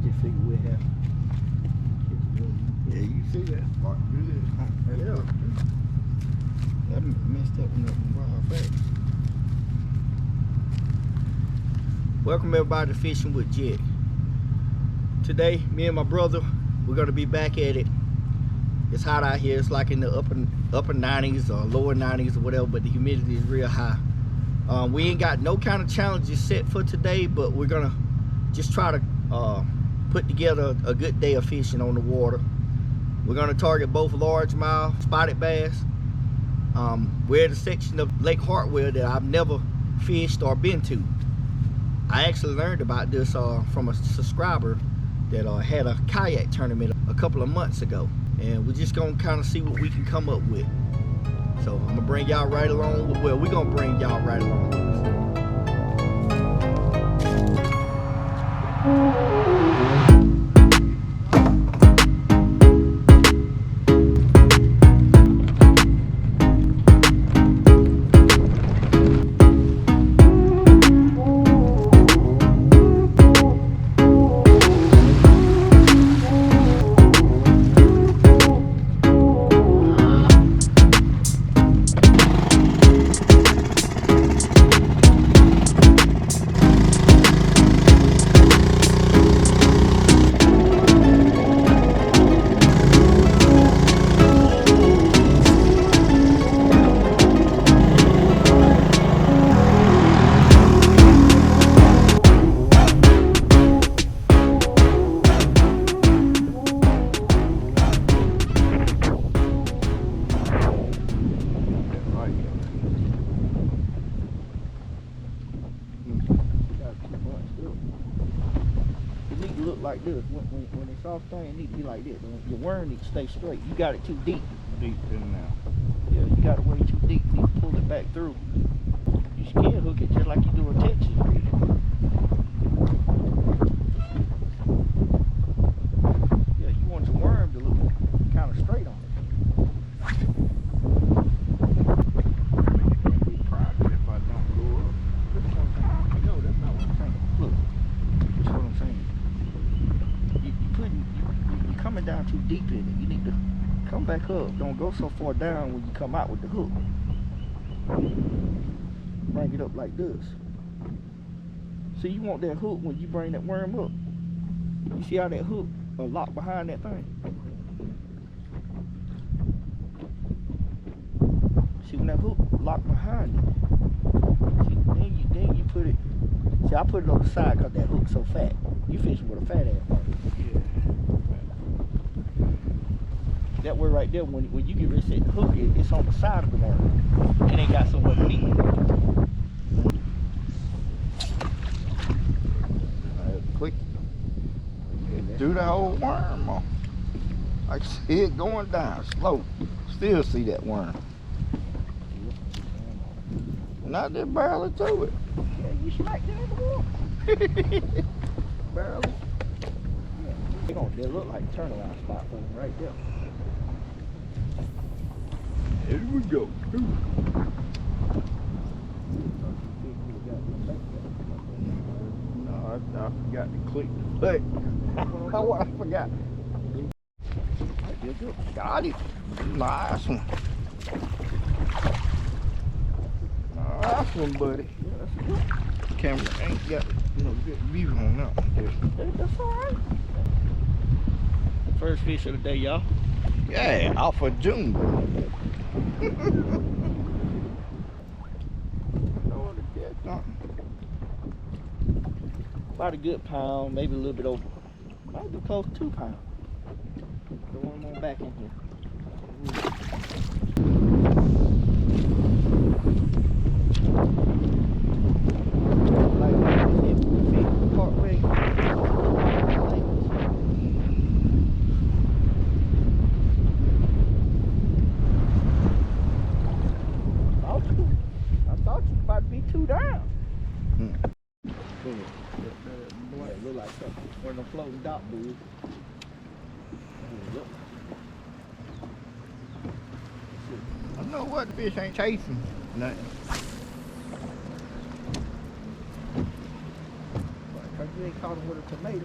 just figured we'd have. Yeah, you see that spot good. Yeah. That messed up in a while back. Welcome everybody to Fishing with Jett. Today, me and my brother, we're gonna be back at it. It's hot out here. It's like in the upper 90s or lower 90s or whatever, but the humidity is real high. We ain't got no kind of challenges set for today, but we're gonna just try to put together a good day of fishing on the water. We're gonna target both largemouth spotted bass. We're at a section of Lake Hartwell that I've never fished or been to. I actually learned about this from a subscriber that had a kayak tournament a couple of months ago, and we're just gonna kind of see what we can come up with. So I'm gonna bring y'all right along. Well, we're gonna bring y'all right along with us. Look like this. When it's off thing, it need to be like this. Your worm needs to stay straight. You got it too deep. Deep in now. Yeah, you got it way too deep. You need to pull it back through. You skin hook it just like you do a Texas reel. Yeah, you want your worm to look kind of straight on it. Be private if I don't go up. That's what I'm saying. No, that's not what I'm saying. Look, that's what I'm saying. You're coming down too deep in it. You need to come back up. Don't go so far down when you come out with the hook. Bring it up like this. See, you want that hook when you bring that worm up. You see how that hook are locked behind that thing? See, when that hook locked behind it, see, then you put it. See, I put it on the side because that hook's so fat. You fishing with a fat ass worm. Yeah. That way right there, when you get ready to set the hook, it's on the side of the worm. It ain't got somewhere to meet. Quick. Do the whole worm on. I see it going down slow. Still see that worm. Not just barely to it. Yeah, you smacked it in the water. Barely. Yeah. They look like a turnaround spot for them right there. Here we go. No, I forgot to click the play. What I forgot. Got it. Nice one. Nice one, buddy. Yeah, that's good. Camera ain't got good view on that one. That's alright. First fish of the day, y'all. Yeah, off of June. About a good pound, maybe a little bit over. Might be close to 2 pounds. Throw one more back in here. Like Partway. I thought you about to be 2 down. Boy, it look like something. One of them floating dock buoys. I know what fish ain't chasing nothing. You ain't caught them with a tomato.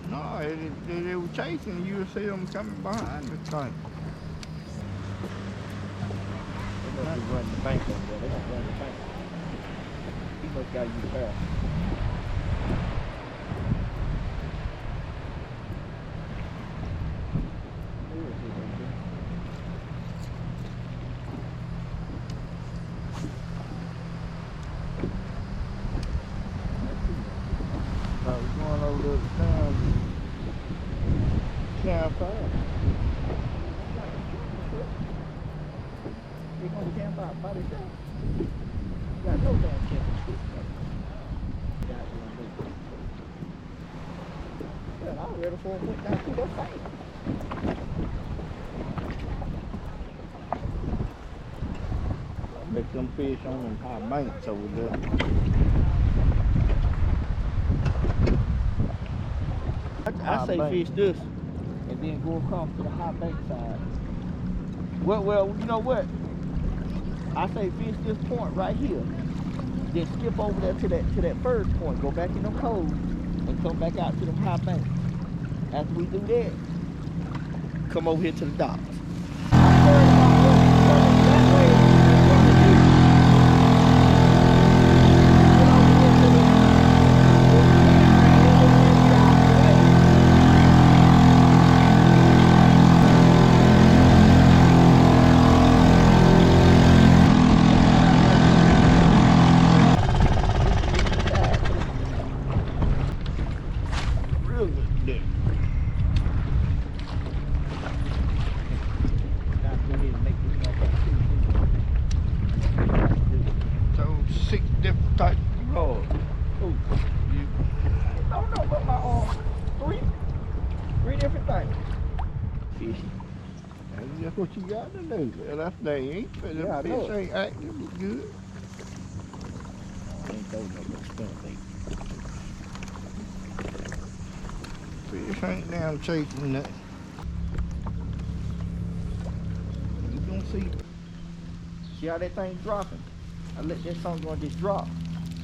No, they were chasing. You would see them coming behind the thing. They must be running the bank over there. They don't run the bank. He must got you fast. I was going over to the campfire. They gonna camp out by themselves. You got no damn camping trip. Well, I was ready for them went down through that fight. Make them fish on them high banks over there. I say bank. fish this and then go across to the high bank side. Well, you know what? I say fish this point right here. Then skip over there to that first point. Go back in them coves and come back out to them high banks. After we do that, come over here to the docks. That's what you got to do. That's they ain't. Yeah, The fish ain't acting good. Ain't those no spinner bait. Fish ain't down chasing nothing. You gonna see how that thing dropping? I let that song go and just drop.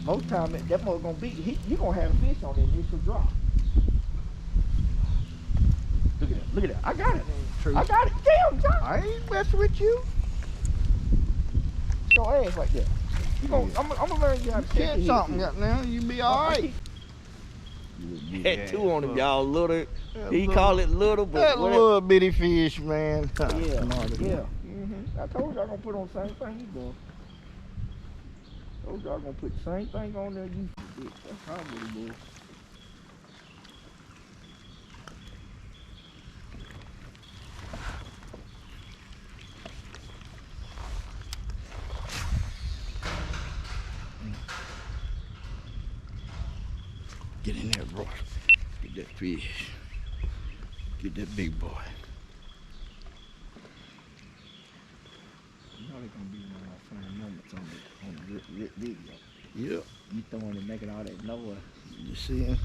Most time that mother gonna be you gonna have a fish on the initial drop. Look at that, look at that. I got it. True. I got it. Damn, John. I ain't messing with you. Show ass like that. You gonna, I'm gonna learn you how to Catch something got now, you be alright. Had two on him, y'all. Little. He call it little, but that whatever. little bitty fish, man. Yeah, yeah. I told y'all gonna put on the same thing you doing. Told y'all gonna put the same thing on there you did. That's probably boy. Get in there, bro. Get that fish. Get that big boy. You know they're gonna be one of my fun moments on the video. Yep. You throwing and making all that noise. You see him? Boy,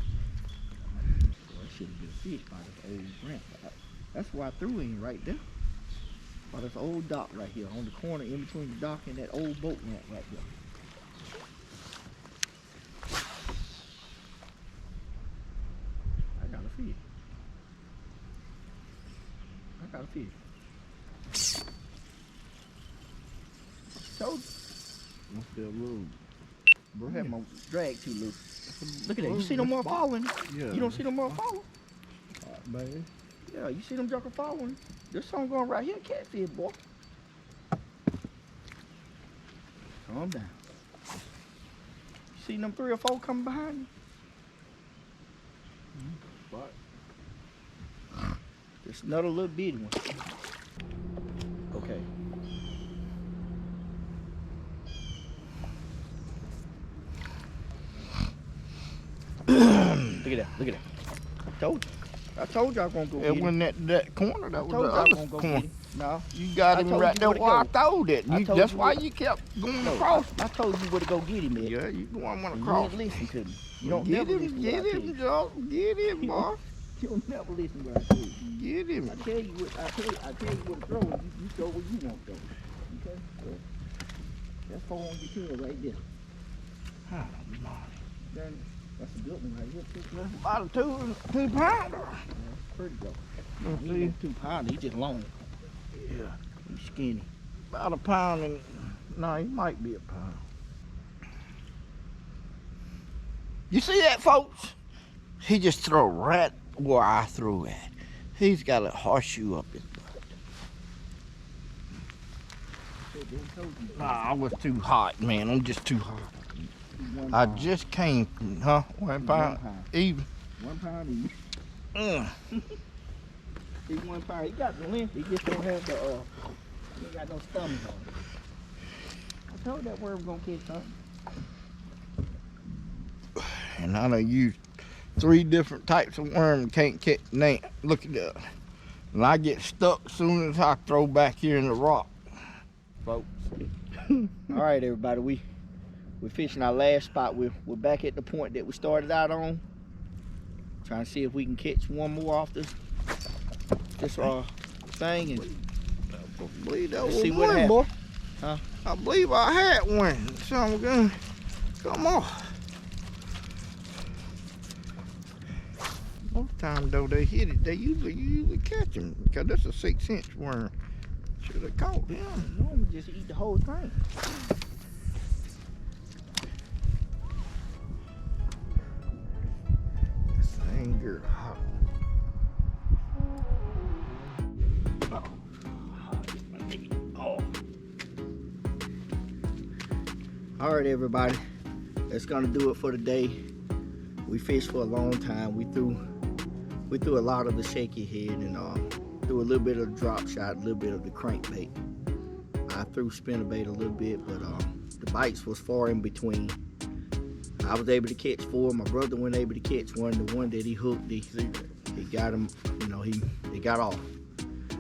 that should have been a fish by this old ramp. That's why I threw in right there. By this old dock right here, on the corner in between the dock and that old boat ramp right there. I got a fish. I got a fish. Told you. I'm still little. Bro, had my drag too loose. Look at that. You see no more falling? Yeah. You don't see no more falling? Baby. Yeah, you see them joker falling? There's something going right here, catfish, boy. Calm down. You see them 3 or 4 coming behind you? What? Just another little bitty one. Okay. Look at that, look at that. I told you I was gonna go It get him. wasn't that corner, that I was told the you I was other gonna go corner. get him. No. You got I him told right you there where to where I go. throwed it. I told That's you why where- you kept going No, across. I told you where to go get him at. Yeah, you going And across. you didn't listen to me. You don't Get never him, listen to get what I tell him, you. Joe. Get him, boy. You don't never listen to what I tell you. Get him. I tell you what to throw, and you throw what you want to throw. Okay? So, that's 4 on your tail right there. Oh, Lordy. Then That's a good one right here. That's about a 2 pounder. Pretty good. Let's He see. ain't 2 pounds. He just long. Yeah. He's skinny. About a pound and, no, he might be a pound. You see that, folks? He just throw right where I threw at. He's got a horseshoe up his butt. Nah, I was too hot, man. I'm just too hot. I just came, huh? 1 pound. Even. 1 pound each. Mm. He's 1 pound. He got the length. He just don't have the he ain't got no stomach on it. I told that worm gonna catch something. And I done used 3 different types of worm. Can't catch name. Look at that. And I get stuck as soon as I throw back here in the rock, folks. All right, everybody. We're fishing our last spot. We're back at the point that we started out on. Trying to see if we can catch one more off this thing and I believe that was see what one, happens. boy. Huh? I believe I had one. So I'm gonna come on. Most time though they hit it, you usually catch them because that's a 6-inch worm. Should have caught him. Normally just eat the whole thing. This thing girl hot. All right, everybody. That's gonna do it for the day. We fished for a long time. We threw a lot of the shaky head and threw a little bit of the drop shot, a little bit of the crankbait. I threw spinnerbait a little bit, but the bites was far in between. I was able to catch 4. My brother wasn't able to catch one. The one that he hooked, he got him. You know, he got off.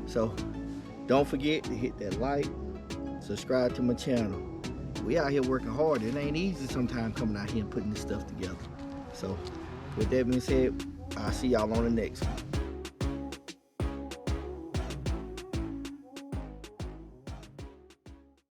So don't forget to hit that like, subscribe to my channel. We out here working hard. It ain't easy sometimes coming out here and putting this stuff together. So with that being said, I'll see y'all on the next one.